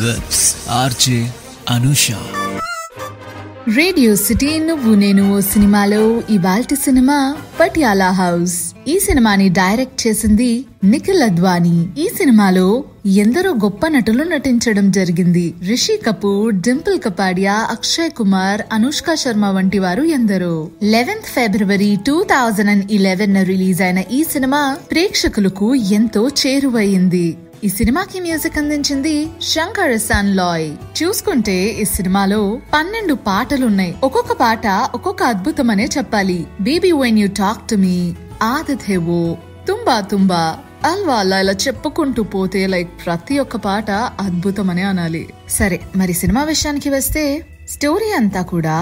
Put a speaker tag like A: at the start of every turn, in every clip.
A: With RJ Anusha.
B: Radio city నువ్వు నేను ఓ సినిమాలో ఇవాల్టి సినిమా పటియాలా హౌస్. ఈ సినిమాని డైరెక్ట్ చేసింది నిఖిల్ అద్వానీ. ఈ సినిమాలో ఎందరో గొప్ప నటులు నటించడం జరిగింది. రిషి కపూర్, డింపుల్ కపాడియా, అక్షయ్ కుమార్, అనుష్క శర్మ వంటి వారు ఎందరో. 11th February 2011 రిలీజ్ అయిన ఈ సినిమా ప్రేక్షకులకు ఎంతో చేరువయింది. ఈ సినిమాకి మ్యూజిక్ అందించింది శంకర్ ఎహ్సాన్ లోయ్. చూసుకుంటే ఈ సినిమాలో 12 పాటలున్నాయి. ఒక్కొక్క పాట ఒక్కొక్క అద్భుతమనే చెప్పాలి. Baby when you talk to me, ఆదత్ హే వో, తుంబా తుంబా, అల్వాలా, ఇలా చెప్పుకుంటూ పోతే ప్రతి ఒక్క పాట అద్భుతమనే అనాలి. సరే, మరి సినిమా విషయానికి వస్తే స్టోరీ అంతా కూడా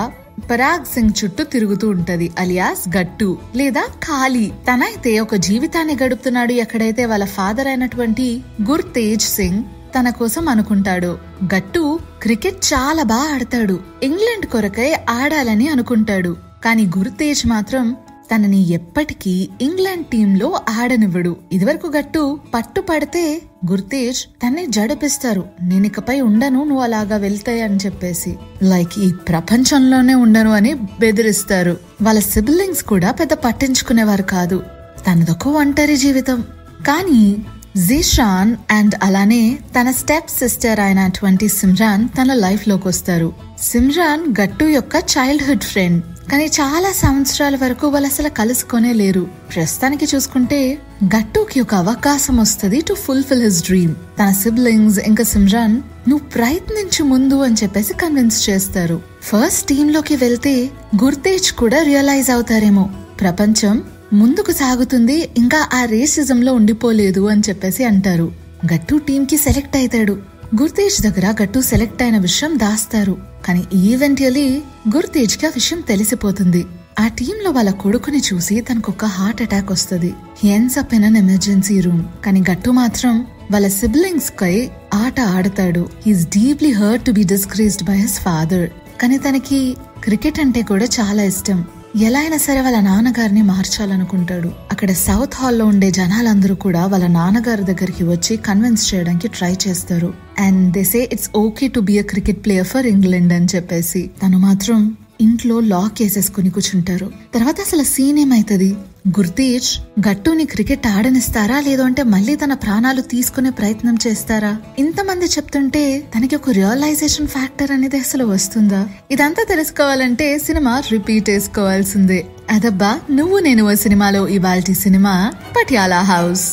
B: పరాగ్ సింగ్ చుట్టూ తిరుగుతూ ఉంటది, అలియాస్ గట్టు లేదా ఖాళీ. తనైతే ఒక జీవితాన్ని గడుపుతున్నాడు ఎక్కడైతే వాళ్ళ ఫాదర్ అయినటువంటి గుర్తేజ్ సింగ్ తన కోసం అనుకుంటాడు. గట్టు క్రికెట్ చాలా బాగా ఆడతాడు, ఇంగ్లాండ్ కొరకై ఆడాలని అనుకుంటాడు. కానీ గుర్తేజ్ మాత్రం తనని ఎప్పటికీ ఇంగ్లాండ్ టీంలో ఆడనివ్వడు. ఇదివరకు గట్టు పట్టు పడితే గుర్తేజ్ తన్ని జడిపిస్తారు, నేనికపై ఉండను నువ్వు అలాగా వెళ్తాయి అని చెప్పేసి. ఈ ప్రపంచంలోనే ఉండను అని బెదిరిస్తారు. వాళ్ళ సిబ్లింగ్స్ కూడా పెద్ద పట్టించుకునేవారు కాదు. తనదొక ఒంటరి జీవితం. కానీ జీషాన్ అండ్ అలానే తన స్టెప్ సిస్టర్ అయినటువంటి సిమ్రాన్ తన లైఫ్ లోకి వస్తారు. సిమ్రాన్ గట్టు యొక్క చైల్డ్హుడ్ ఫ్రెండ్. కానీ చాలా సంవత్సరాల వరకు వాళ్ళు అసలు కలుసుకొనే లేరు. ప్రస్తుతానికి చూసుకుంటే గట్టుకి ఒక అవకాశం వస్తుంది టు ఫుల్ఫిల్ హిస్ డ్రీమ్. తన సిబ్లింగ్స్ ఇంకా సిమ్రాన్ నువ్వు ప్రయత్నించు ముందు అని చెప్పేసి కన్విన్స్ చేస్తారు. ఫస్ట్ టీమ్ లోకి వెళ్తే గుర్తేజ్ కూడా రియలైజ్ అవుతారేమో ప్రపంచం ముందుకు సాగుతుంది, ఇంకా ఆ రేసిజం లో ఉండిపోలేదు అని చెప్పేసి అంటారు. గట్టు టీమ్ కి సెలెక్ట్ అవుతాడు. గుర్తేజ్ దగ్గర గట్టు సెలెక్ట్ అయిన విషయం దాస్తారు. కానీ ఈవెంటుయల్లీ గుర్తేజ్ కి ఆ విషయం తెలిసిపోతుంది. ఆ టీమ్ లో వాళ్ళ కొడుకుని చూసి తనకొక హార్ట్ అటాక్ వస్తుంది. Ends up in an emergency room. కానీ గట్టు మాత్రం వాళ్ళ సిబ్లింగ్స్ కై ఆట ఆడతాడు. He's deeply hurt to be disgraced by his father. కానీ తనకి క్రికెట్ అంటే కూడా చాలా ఇష్టం. ఎలా అయినా సరే వాళ్ళ నాన్నగారిని మార్చాలనుకుంటాడు. అక్కడ సౌత్ హాల్లో ఉండే జనాలందరూ కూడా వాళ్ళ నాన్నగారి దగ్గరికి వచ్చి కన్విన్స్ చేయడానికి ట్రై చేస్తారు. And they say it's okay to be a cricket player for England అని చెప్పేసి. తను మాత్రం ఇంట్లో లాక్ వేసేసుకుని కూర్చుంటారు. తర్వాత అసలు సీన్ ఏమైతుంది? గుర్తేజ్ గట్టుని క్రికెట్ ఆడనిస్తారా లేదు అంటే మళ్ళీ తన ప్రాణాలు తీసుకునే ప్రయత్నం చేస్తారా? ఇంతమంది చెప్తుంటే తనకి ఒక రియలైజేషన్ ఫ్యాక్టర్ అనేది అసలు వస్తుందా? ఇదంతా తెలుసుకోవాలంటే సినిమా రిపీట్ వేసుకోవాల్సిందే. అదబ్బా నువ్వు నేను సినిమాలో ఇవాల్టి సినిమా పటియాలా హౌస్.